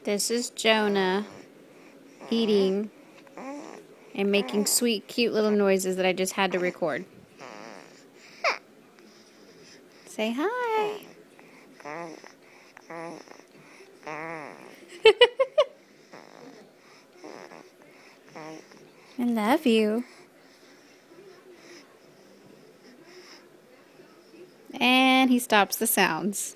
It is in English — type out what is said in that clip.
This is Jonah eating and making sweet, cute little noises that I just had to record. Say hi. I love you. And he stops the sounds.